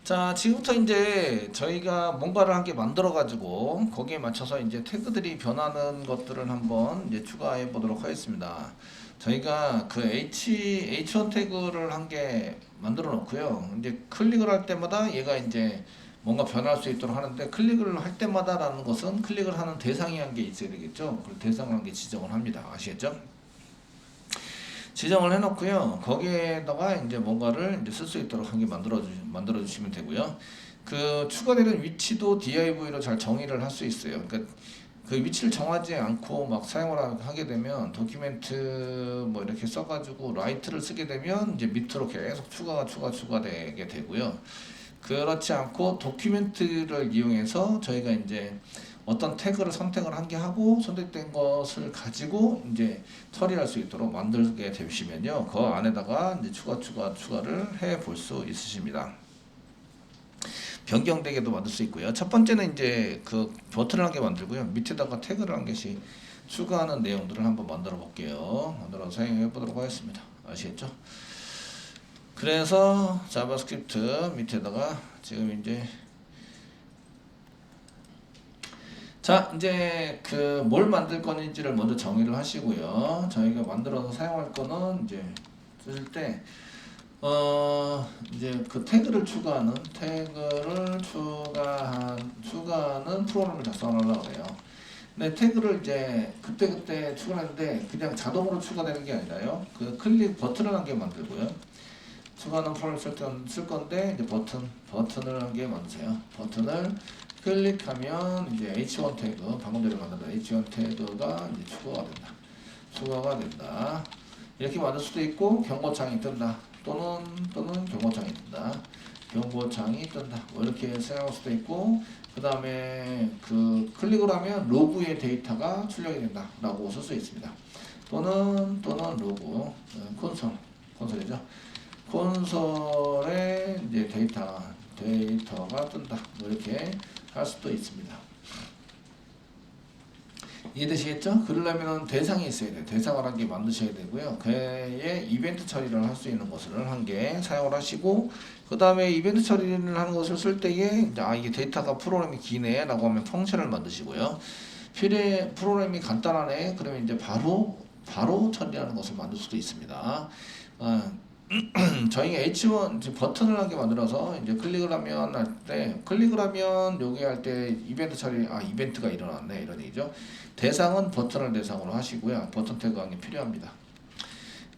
자, 지금부터 이제 저희가 뭔가를 한 개 만들어 가지고 거기에 맞춰서 이제 태그들이 변하는 것들을 한번 이제 추가해 보도록 하겠습니다. 저희가 그 H1 태그를 한 개 만들어 놓고요. 이제 클릭을 할 때마다 얘가 이제 뭔가 변할 수 있도록 하는데, 클릭을 할 때마다라는 것은 클릭을 하는 대상이 한 개 있어야 되겠죠. 그 대상을 한 개 지정을 합니다. 아시겠죠? 지정을 해놓고요. 거기에다가 이제 뭔가를 이제 쓸 수 있도록 한 개 만들어 주시면 되고요. 그 추가되는 위치도 div로 잘 정의를 할 수 있어요. 그러니까 그 위치를 정하지 않고 막 사용을 하게 되면 도큐멘트 뭐 이렇게 써가지고 라이트를 쓰게 되면 이제 밑으로 계속 추가되게 되고요. 그렇지 않고 도큐멘트를 이용해서 저희가 이제 어떤 태그를 선택을 한 개 하고 선택된 것을 가지고 이제 처리할 수 있도록 만들게 되시면요, 그 안에다가 이제 추가를 해 볼 수 있으십니다. 변경되게도 만들 수 있고요. 첫 번째는 이제 그 버튼을 한 개 만들고요. 밑에다가 태그를 한 개씩 추가하는 내용들을 한번 만들어 볼게요. 만들어서 사용해 보도록 하겠습니다. 아시겠죠? 그래서 자바스크립트 밑에다가 지금 이제 그 뭘 만들 건지를 먼저 정의를 하시고요. 저희가 만들어서 사용할 거는 이제 쓰실 때 이제 그 추가하는 프로그램을 작성하려고 해요. 근데 태그를 이제 그때 추가하는데 그냥 자동으로 추가되는 게 아니라요. 그 클릭 버튼을 한 개 만들고요. 추가하는 프로그램을 쓸 건데 이제 버튼을 한 개 만드세요. 버튼을 클릭하면 이제 H1 태그, 방금 전에 만든 H1 태그가 이제 추가가 된다. 이렇게 만들 수도 있고, 경고창이 뜬다. 또는 경고창이 뜬다. 뭐 이렇게 사용할 수도 있고, 그 다음에 그 클릭을 하면 로그의 데이터가 출력이 된다라고 쓸 수 있습니다. 또는 로그, 콘솔이죠. 콘솔에 이제 데이터가 뜬다. 뭐 이렇게 할 수도 있습니다. 이해되시겠죠? 그러려면 대상이 있어야 돼요. 대상을 한 개 만드셔야 되고요. 그에 이벤트 처리를 할 수 있는 것을 한 개 사용을 하시고, 그 다음에 이벤트 처리를 하는 것을 쓸 때에 이게 데이터가 프로그램이 기네 라고 하면 펑션을 만드시고요. 프로그램이 간단하네 그러면 이제 바로 처리하는 것을 만들 수도 있습니다. 저희가 H1 버튼을 한 개 만들어서 이제 클릭을 하면 여기 할 때 이벤트 처리, 이벤트가 일어났네 이런 얘기죠. 대상은 버튼을 대상으로 하시고요. 버튼 태그 한 개 필요합니다.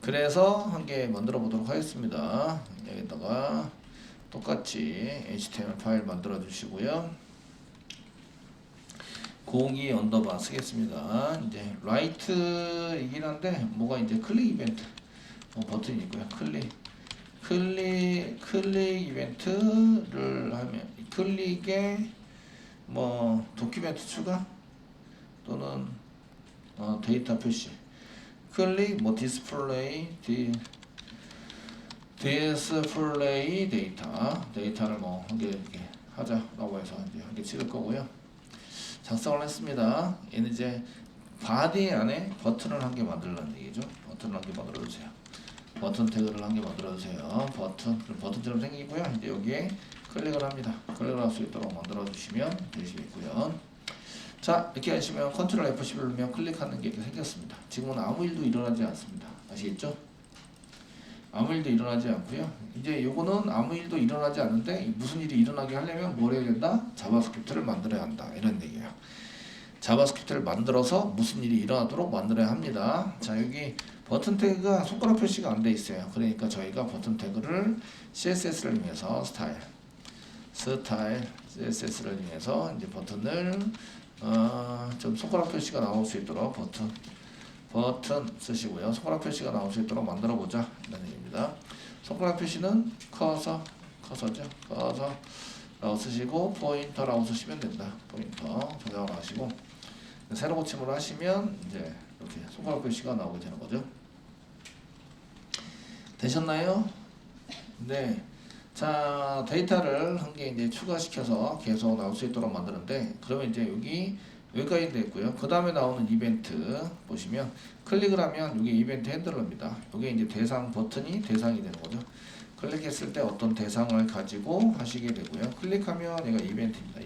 그래서 한 개 만들어 보도록 하겠습니다. 여기다가 똑같이 HTML 파일 만들어 주시고요. 02 언더바 쓰겠습니다. 이제 라이트이긴 한데 뭐가 이제 클릭 이벤트 버튼이 있고요. 클릭 이벤트를 하면 클릭에 뭐 도큐멘트 추가 또는 데이터 표시, 클릭 뭐 디스플레이 데이터를 뭐 한 개 이렇게 하자라고 해서 이제 한 개 찍을 거고요. 작성을 했습니다. 얘는 이제 바디 안에 버튼을 한 개 만들라는 얘기죠. 버튼을 한 개 만들어 주세요. 버튼 태그를 한 개 만들어 주세요. 버튼처럼 생기고요. 이제 여기에 클릭을 합니다. 클릭을 할 수 있도록 만들어 주시면 되시겠고요. 자, 이렇게 하시면 컨트롤 F11 누르면 클릭하는 게 이렇게 생겼습니다. 지금은 아무 일도 일어나지 않습니다. 아시겠죠? 아무 일도 일어나지 않고요. 이제 요거는 아무 일도 일어나지 않는데 무슨 일이 일어나게 하려면 뭘 해야 된다? 자바스크립트를 만들어야 한다. 이런 얘기예요. 자바스크립트를 만들어서 무슨 일이 일어나도록 만들어야 합니다. 자, 여기 버튼 태그가 손가락 표시가 안 돼 있어요. 그러니까 저희가 버튼 태그를 CSS를 이용해서 스타일 CSS를 이용해서 이제 버튼을 좀 손가락 표시가 나올 수 있도록 버튼 쓰시고요. 손가락 표시가 나올 수 있도록 만들어 보자 이런 얘기입니다. 손가락 표시는 커서라고 쓰시고 포인터라고 쓰시면 된다. 포인터 저장을 하시고 새로 고침을 하시면 이제 이렇게 손가락 표시가 나오게 되는 거죠. 되셨나요? 네. 자, 데이터를 한 개 이제 추가시켜서 계속 나올 수 있도록 만드는데, 그러면 이제 여기까지 됐고요. 그 다음에 나오는 이벤트 보시면 클릭을 하면 이게 이벤트 핸들러입니다. 이게 이제 대상 버튼이 대상이 되는 거죠. 클릭했을 때 어떤 대상을 가지고 하시게 되고요. 클릭하면 얘가 이벤트입니다.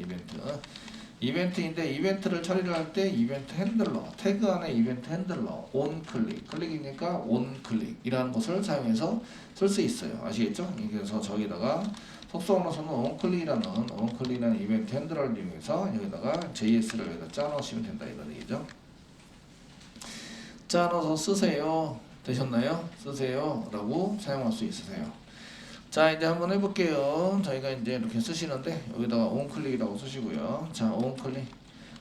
이벤트인데 이벤트를 처리를 할 때 이벤트 핸들러, 태그 안에 이벤트 핸들러, 온 클릭, 클릭이니까 온 클릭이라는 것을 사용해서 쓸 수 있어요. 아시겠죠? 그래서 저기다가 속성으로서는 온클릭이라는 이벤트 핸들러를 이용해서 여기다가 JS를 여기다 짜놓으시면 된다 이런 얘기죠. 짜놓아서 쓰세요. 되셨나요? 쓰세요 라고 사용할 수 있으세요. 자, 이제 한번 해볼게요. 저희가 이제 이렇게 쓰시는데 여기다가 온클릭이라고 쓰시고요. 자, 온클릭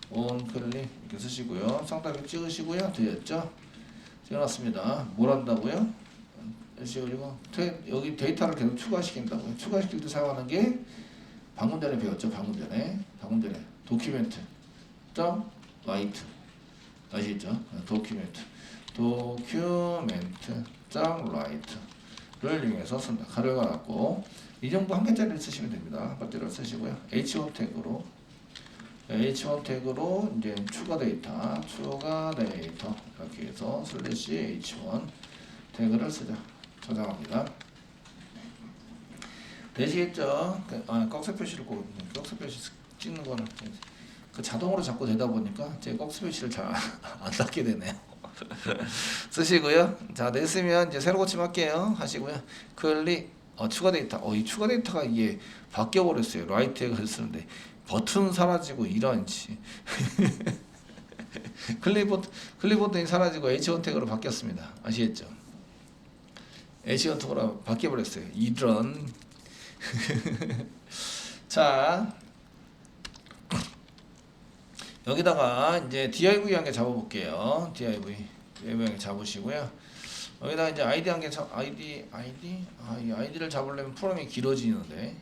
이렇게 쓰시고요. 상단에 찍으시고요. 되었죠? 찍어놨습니다. 뭘 한다고요? 그리고 여기 데이터를 계속 추가시킨다고요. 추가시킬 때 사용하는 게 방금 전에 배웠죠. 방금 전에 도큐멘트 점 라이트 아시겠죠? 도큐멘트 점 라이트를 이용해서 쓴다. 가로가 났고 이 정도 한 개짜리를 쓰시면 됩니다. 한 쓰시고요. H1 태그로 이제 추가 데이터 이렇게 해서 슬래시 H1 태그를 쓰자. 저장합니다. 되시겠죠? 꺽쇠 표시를 꺽쇠 표시 찍는 거는 그 자동으로 자꾸 되다 보니까 제 꺽쇠 표시를 잘 안 닫게 되네요. 쓰시고요. 자, 냈으면 이제 새로 고침할게요. 하시고요. 클릭 추가 데이터. 이 추가 데이터가 이게 바뀌어 버렸어요. 라이트에 쓰는데 버튼 사라지고 이런지 클릭 버튼이 사라지고 H1 태그로 바뀌었습니다. 아시겠죠? H1 태그로 바뀌어 버렸어요. 이런 자, 여기다가 이제 div 한 개 잡아볼게요. div 한 개 잡으시고요. 여기다가 이제 id 한 개 아이디를 잡으려면 프롬이 길어지는데,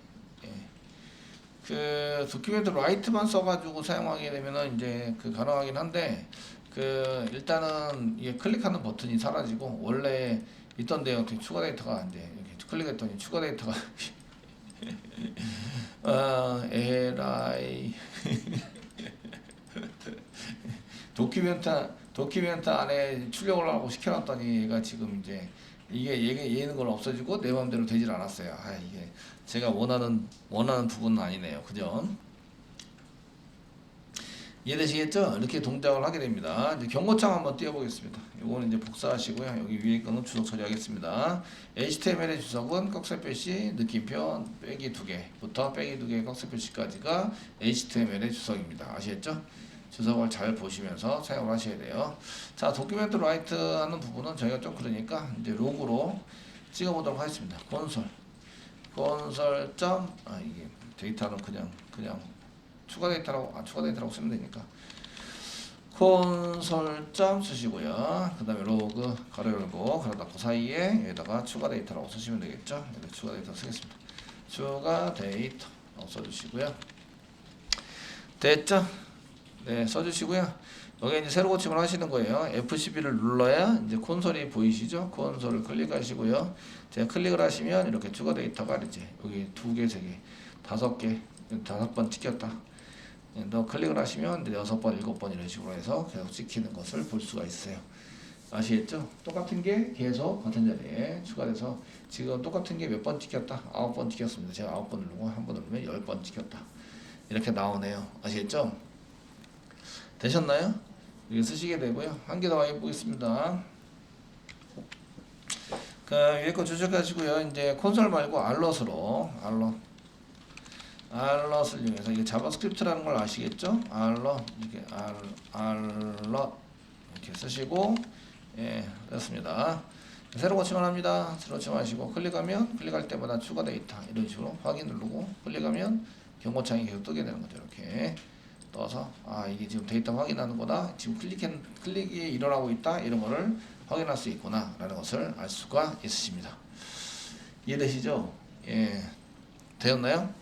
그 도큐멘트 라이트만 써가지고 사용하게 되면은 이제 그 가능하긴 한데, 그 일단은 이게 클릭하는 버튼이 사라지고 원래 있던 내용 추가 데이터가 이제 이렇게 클릭했더니 추가 데이터가 li 도큐멘트 안에 출력을 하고 시켜놨더니 얘가 지금 이제 얘는 건 없어지고 내 마음대로 되질 않았어요. 이게 제가 원하는 부분은 아니네요. 그죠? 이해되시겠죠? 이렇게 동작을 하게 됩니다. 이제 경고창 한번 띄워보겠습니다. 이거는 이제 복사하시고요. 여기 위에 거는 주석 처리하겠습니다. HTML의 주석은 꺽쇠 표시, 느낌표 빼기 2개부터 빼기 2개 꺽쇠 표시까지가 HTML의 주석입니다. 아시겠죠? 주석을 잘 보시면서 사용을 하셔야 돼요. 자, 도큐멘트 라이트 하는 부분은 저희가 좀 그러니까 이제 로그로 찍어보도록 하겠습니다. 콘솔 이게 데이터는 그냥 추가 데이터라고 쓰면 되니까 콘솔 점 쓰시고요. 그 다음에 로그 가로 열고 가로 닫고 사이에 여기다가 추가 데이터라고 쓰시면 되겠죠. 여기 추가 데이터 쓰겠습니다. 추가 데이터 써주시고요. 됐죠? 네, 써주시고요. 여기 이제 새로 고침을 하시는 거예요. F12를 눌러야 이제 콘솔이 보이시죠? 콘솔을 클릭하시고요. 제가 클릭을 하시면 이렇게 추가 데이터가 이제 여기 2개, 3개, 5개, 5번 찍혔다. 더 클릭을 하시면 6번, 7번 이런 식으로 해서 계속 찍히는 것을 볼 수가 있어요. 아시겠죠? 똑같은 게 계속 같은 자리에 추가돼서 지금 똑같은 게 몇 번 찍혔다? 9번 찍혔습니다. 제가 9번 누르고 한 번 누르면 10번 찍혔다. 이렇게 나오네요. 아시겠죠? 되셨나요? 이렇게 쓰시게 되고요. 한 개 더 해보겠습니다. 그 위에 거 조작하시고요. 이제 콘솔 말고 알럿을 이용해서 이게 자바스크립트라는 걸 아시겠죠? 알럿 이렇게 쓰시고 됐습니다. 새로 고침을 합니다. 새로 고침하시고 클릭할 때마다 추가 데이터 이런 식으로 확인 누르고 클릭하면 경고창이 계속 뜨게 되는 거죠. 이렇게 떠서 이게 지금 데이터 확인하는 거다. 지금 클릭이 일어나고 있다. 이런 거를 확인할 수 있구나 라는 것을 알 수가 있으십니다. 이해되시죠? 되었나요?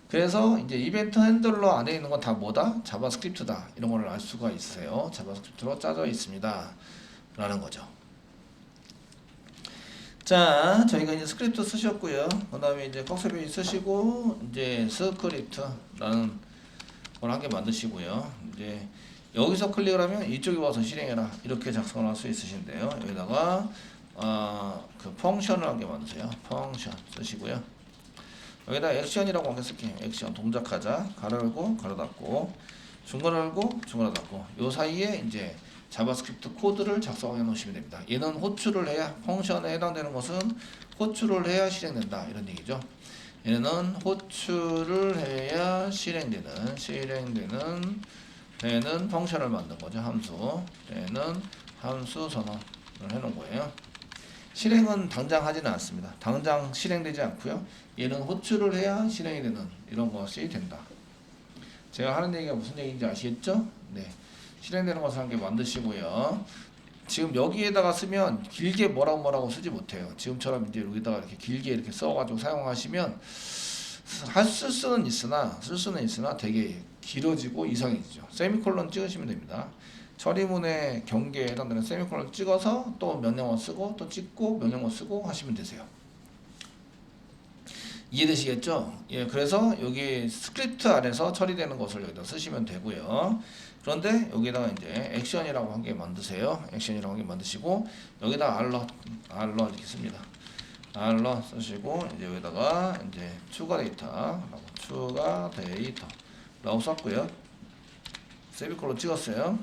그래서 이제 이벤트 핸들러 안에 있는 건 다 뭐다? 자바스크립트다. 이런 거를 알 수가 있어요. 자바스크립트로 짜져 있습니다. 라는 거죠. 자, 저희가 이제 스크립트 쓰셨고요. 그 다음에 이제 꺽쇠 표시 쓰시고 이제 스크립트라는 걸 한 개 만드시고요. 이제 여기서 클릭을 하면 이쪽에 와서 실행해라 이렇게 작성을 할 수 있으신데요. 여기다가 그 펑션을 하게 만드세요. 펑션 쓰시고요. 여기다 액션이라고 한개 쓸게요. 액션 동작하자. 가로 열고 가로 닫고 중괄호 열고 중괄호 닫고 요 사이에 이제 자바스크립트 코드를 작성해 놓으시면 됩니다. 얘는 호출을 해야 펑션에 해당되는 것은 호출을 해야 실행된다 이런 얘기죠. 얘는 호출을 해야 실행되는 얘는 펑션을 만든 거죠. 함수. 얘는 함수 선언을 해 놓은 거예요. 실행은 당장 하지는 않습니다. 당장 실행되지 않고요. 얘는 호출을 해야 실행이 되는 이런 것이 된다. 제가 하는 얘기가 무슨 얘기인지 아시겠죠? 네. 실행되는 것을 한 개 만드시고요. 지금 여기에다가 쓰면 길게 뭐라고 쓰지 못해요. 지금처럼 이제 여기다가 이렇게 길게 이렇게 써가지고 사용하시면 쓸 수는 있으나 되게 길어지고 이상해지죠. 세미콜론 찍으시면 됩니다. 처리문의 경계에 해당되는 세미콜론 찍어서 또 명령어 쓰고 또 찍고 명령어 쓰고 하시면 되세요. 이해되시겠죠? 예, 그래서 여기 스크립트 안에서 처리되는 것을 여기다 쓰시면 되고요. 그런데 여기다가 이제 액션이라고 한 개 만드세요. 액션이라고 한 개 만드시고 여기다 알럿 이렇게 씁니다. 알럿 쓰시고 이제 여기다가 이제 추가 데이터라고 썼고요. 세미콜론 찍었어요.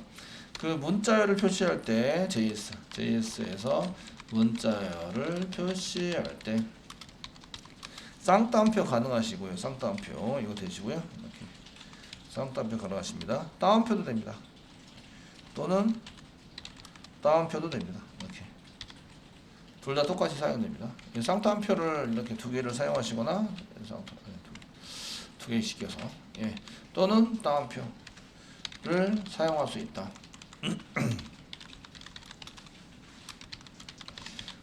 그 문자열을 표시할 때 JS에서 문자열을 표시할 때 쌍따옴표 가능하시고요. 쌍따옴표 이거 되시고요. 이렇게 쌍따옴표 가능하십니다. 따옴표도 됩니다. 또는 따옴표도 됩니다. 이렇게 둘 다 똑같이 사용됩니다. 쌍따옴표를 이렇게 두 개를 사용하시거나 두 개 시켜서 예. 또는 따옴표를 사용할 수 있다.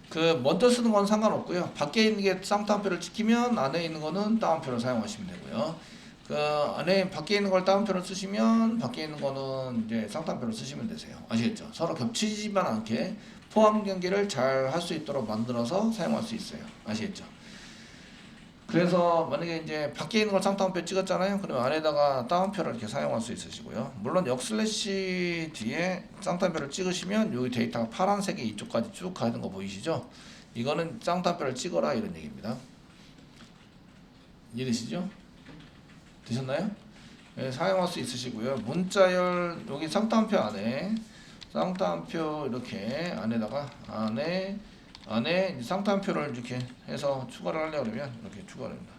그 먼저 쓰는 건 상관없고요. 밖에 있는 게 쌍따옴표를 찍히면 안에 있는 거는 따옴표를 사용하시면 되고요. 그 안에 밖에 있는 걸 따옴표를 쓰시면 밖에 있는 거는 이제 쌍따옴표를 쓰시면 되세요. 아시겠죠? 서로 겹치지만 않게 포함 경계를 잘 할 수 있도록 만들어서 사용할 수 있어요. 아시겠죠? 그래서 만약에 이제 밖에 있는 걸 쌍따옴표 찍었잖아요. 그러면 안에다가 따옴표를 이렇게 사용할 수 있으시고요. 물론 역슬래시 뒤에 쌍따옴표를 찍으시면 여기 데이터가 파란색이 이쪽까지 쭉 가는 거 보이시죠? 이거는 쌍따옴표를 찍어라 이런 얘기입니다. 이해되시죠? 되셨나요? 네, 사용할 수 있으시고요. 문자열 여기 쌍따옴표 안에 쌍따옴표 이렇게 안에다가 안에 쌍따옴표를 이렇게 해서 추가를 하려고 그러면 이렇게 추가를 합니다.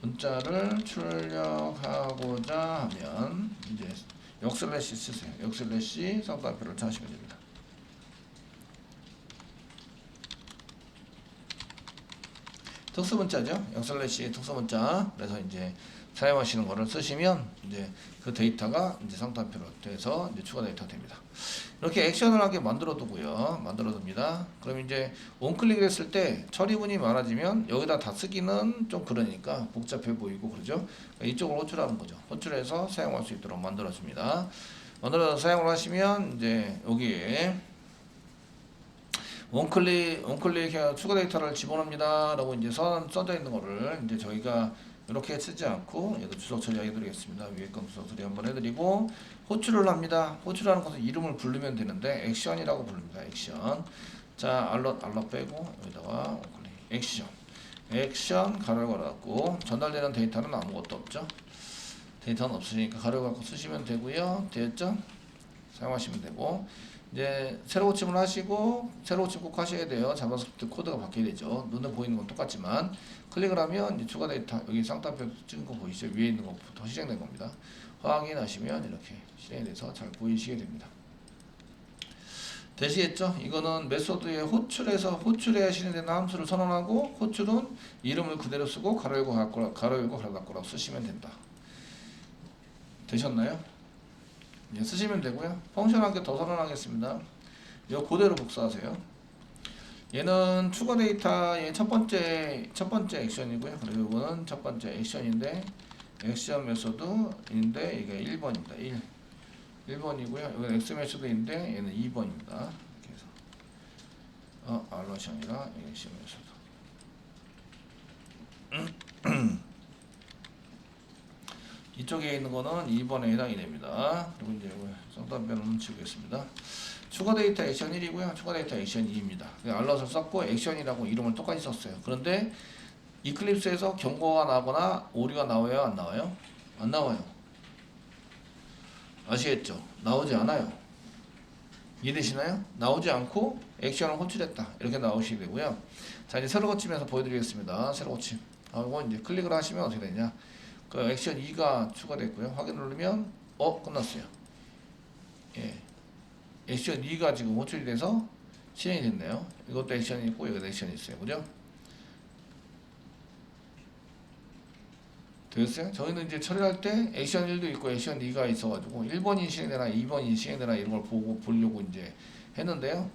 문자를 출력하고자 하면 이제 역슬래시 쓰세요. 역슬래시 쌍따옴표를 찾으시면 됩니다. 특수문자죠. 역슬래시 특수문자. 그래서 이제 사용하시는 거를 쓰시면 이제 그 데이터가 이제 쌍따옴표로 돼서 이제 추가 데이터가 됩니다. 이렇게 액션을 하게 만들어 두고요. 만들어 둡니다. 그럼 이제 원클릭을 했을 때 처리문이 많아지면 여기다 다 쓰기는 좀 그러니까 복잡해 보이고 그러죠. 그러니까 이쪽을 호출하는 거죠. 호출해서 사용할 수 있도록 만들어 줍니다. 만들어서 사용을 하시면 이제 여기에 원클릭 추가 데이터를 집어넣습니다 라고 이제 써져 있는 거를 이제 저희가 이렇게 쓰지 않고 얘도 주석 처리해 드리겠습니다. 위에 건 주석 처리 한번 해드리고 호출을 합니다. 호출하는 것은 이름을 부르면 되는데 액션이라고 부릅니다. 액션. 자 알럿 빼고 여기다가 액션 가로 걸어갖고 전달되는 데이터는 아무것도 없죠. 데이터는 없으니까 가로 갖고 쓰시면 되고요. 됐죠? 사용하시면 되고 이제 새로 고침을 하시고 새로 고침 꼭 하셔야 돼요. 자바스크립트 코드가 바뀌어야 되죠. 눈에 보이는 건 똑같지만 클릭을 하면 이제 추가 데이터 여기 쌍따옴표 찍은 거 보이시죠? 위에 있는 것부터 실행된 겁니다. 확인하시면 이렇게 실행이 돼서 잘 보이시게 됩니다. 되시겠죠? 이거는 메소드에 호출해야 실행되는 함수를 선언하고 호출은 이름을 그대로 쓰고 가로 열고 가로 닫고라고 쓰시면 된다. 되셨나요? 예, 쓰시면 되고요. 펑션 한 개 더 선언하겠습니다. 이거 그대로 복사하세요. 얘는 추가 데이터의 첫 번째 액션이고요. 그리고 이거는 첫 번째 액션인데 액션 메소드인데 이게 1번입니다. 1번이고요. 이건 X 메소드인데 얘는 2번입니다. 이렇게 해서 알럿이 아니라 액션 메소드. 이쪽에 있는 거는 2번에 해당이 됩니다. 그리고 이제 쌍단변은 치우겠습니다. 추가 데이터 액션 1이고요. 추가 데이터 액션 2입니다. 알럿을 썼고 액션이라고 이름을 똑같이 썼어요. 그런데 이클립스에서 경고가 나거나 오류가 나와요? 안 나와요? 안 나와요. 아시겠죠? 나오지 않아요. 이해되시나요? 나오지 않고 액션을 호출했다. 이렇게 나오시게 되고요. 자, 이제 새로 고치면서 보여드리겠습니다. 새로 고침. 이거 이제 클릭을 하시면 어떻게 되냐? 그 액션 2가 추가됐고요. 확인 누르면 끝났어요. 예. 액션 2가 지금 호출이 돼서 실행이 됐네요. 이것도 액션이 있고 여기도 액션이 있어요. 그죠? 되겠어요? 저희는 이제 처리할 때 액션 1도 있고 액션 2가 있어가지고 1번이 실행되나 2번이 실행되나 이런 걸 보려고 이제 했는데요.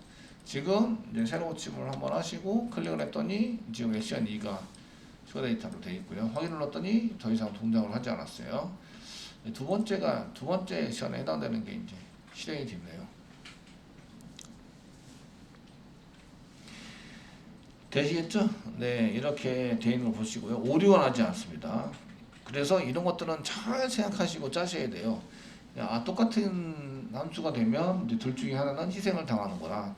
지금 이제 새로 고침을 한번 하시고 클릭을 했더니 지금 액션 2가 추가 데이터로 되어 있고요. 확인 눌렀더니 더 이상 동작을 하지 않았어요. 두 번째 액션에 해당되는 게 이제 실행이 됐네요. 되시겠죠? 네, 이렇게 되어 있는 걸 보시고요. 오류가 나지 않습니다. 그래서 이런 것들은 잘 생각하시고 짜셔야 돼요. 똑같은 함수가 되면 이제 둘 중에 하나는 희생을 당하는 거라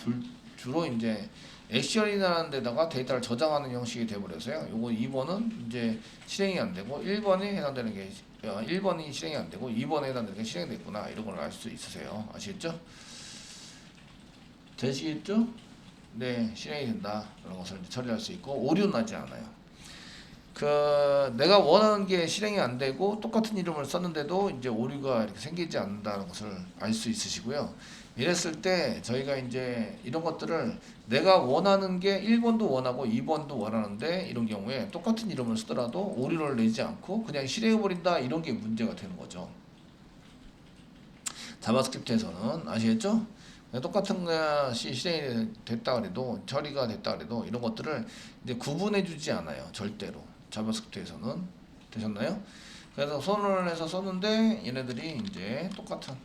주로 이제 액션이라는 데다가 데이터를 저장하는 형식이 되어버려서요. 요거 2번은 이제 실행이 안 되고 1번에 해당되는 게 1번이 실행이 안 되고 2번에 해당되는 게 실행됐구나. 이런 걸 알 수 있으세요. 아시겠죠? 되시겠죠? 네, 실행이 된다. 그런 것을 처리할 수 있고 오류는 나지 않아요. 내가 원하는 게 실행이 안 되고 똑같은 이름을 썼는데도 이제 오류가 이렇게 생기지 않는다는 것을 알 수 있으시고요. 이랬을 때 저희가 이제 이런 것들을 내가 원하는 게 1번도 원하고 2번도 원하는데 이런 경우에 똑같은 이름을 쓰더라도 오류를 내지 않고 그냥 실행해버린다. 이런 게 문제가 되는 거죠. 자바스크립트에서는 아시겠죠? 똑같은 것이 실행이 됐다 그래도 처리가 됐다 그래도 이런 것들을 이제 구분해 주지 않아요. 절대로. 자바스크립트에서는 되셨나요? 그래서 선언을 해서 썼는데 얘네들이 이제 똑같은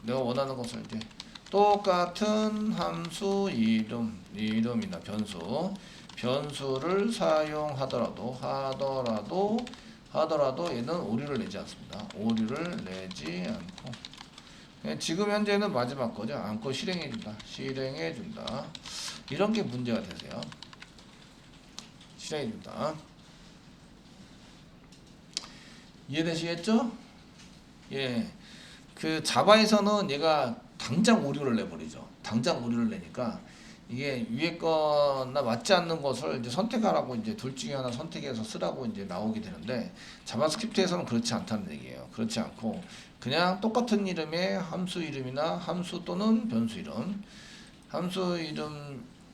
내가 원하는 것을 이제 똑같은 함수 이름이나 변수를 사용하더라도 얘는 오류를 내지 않습니다. 오류를 내지 않고 지금 현재는 마지막 거죠. 않고 실행해준다. 이런 게 문제가 되세요. 실행해준다. 이해되시겠죠? 예. 그 자바에서는 얘가 당장 오류를 내버리죠. 당장 오류를 내니까 이게 위에 거나 맞지 않는 것을 이제 선택하라고 이제 둘 중에 하나 선택해서 쓰라고 이제 나오게 되는데 자바스크립트에서는 그렇지 않다는 얘기예요. 그렇지 않고 그냥 똑같은 이름의 함수 이름이나 함수 또는 변수 이름,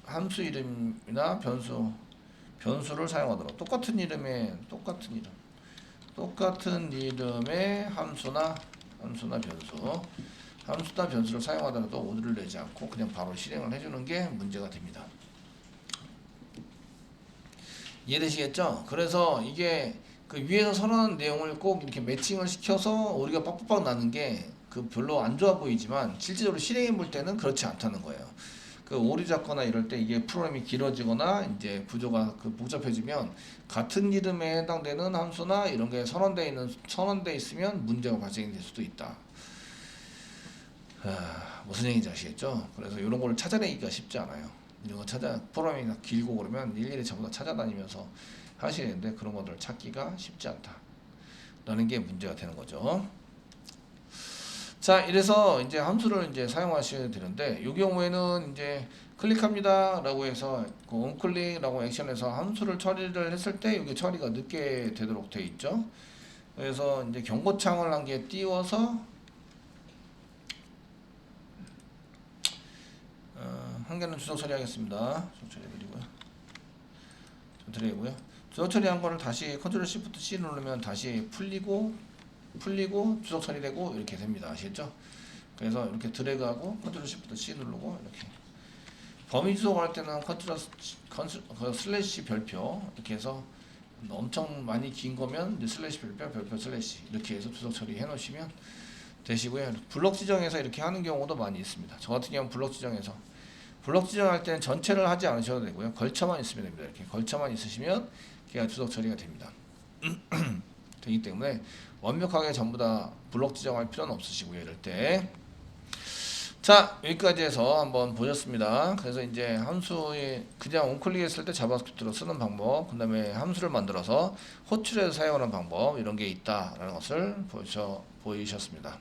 함수 이름이나 변수를 사용하도록 똑같은 이름의 함수나 변수를 사용하더라도 오류를 내지 않고 그냥 바로 실행을 해주는 게 문제가 됩니다. 이해되시겠죠? 그래서 이게 그 위에서 선언한 내용을 꼭 이렇게 매칭을 시켜서 오류가 빡빡 나는 게 그 별로 안 좋아 보이지만 실제로 실행해 볼 때는 그렇지 않다는 거예요. 그 오류 잡거나 이럴 때 이게 프로그램이 길어지거나 이제 구조가 복잡해지면 같은 이름에 해당되는 함수나 이런 게 선언돼 있으면 문제가 발생이 될 수도 있다. 무슨 얘기인지 아시겠죠? 그래서 이런 걸 찾아내기가 쉽지 않아요. 이런 거 프로그램이 길고 그러면 일일이 전부 다 찾아다니면서 하셔야 되는데 그런 것들을 찾기가 쉽지 않다. 라는 게 문제가 되는 거죠. 자, 이래서 이제 함수를 이제 사용하셔야 되는데, 이 경우에는 이제 클릭합니다 라고 해서 그 onClick라고 액션에서 함수를 처리를 했을 때 이게 처리가 늦게 되도록 되어 있죠. 그래서 이제 경고창을 한 개 띄워서 한 개는 주석 처리하겠습니다. 주석 처리해드리고요. 주석 처리한 거를 다시 컨트롤 시프트 C 누르면 다시 풀리고 주석 처리되고 이렇게 됩니다. 아시겠죠? 그래서 이렇게 드래그하고 컨트롤 시프트 C 누르고 이렇게 범위 주석할 때는 슬래시 별표 이렇게 해서 엄청 많이 긴 거면 이제 슬래시 별표 슬래시 이렇게 해서 주석 처리 해 놓으시면 되시고요. 블록 지정해서 이렇게 하는 경우도 많이 있습니다. 저 같은 경우는 블록 지정할 때는 전체를 하지 않으셔도 되고요. 걸쳐만 있으면 됩니다. 이렇게 걸쳐만 있으시면 걔가 주석 처리가 됩니다. 되기 때문에 완벽하게 전부 다 블록 지정할 필요는 없으시고요. 이럴 때. 자, 여기까지 해서 한번 보셨습니다. 그래서 이제 함수에 그냥 onClick했을 때 자바스크립트로 쓰는 방법, 그 다음에 함수를 만들어서 호출해서 사용하는 방법, 이런 게 있다라는 것을 보이셨습니다.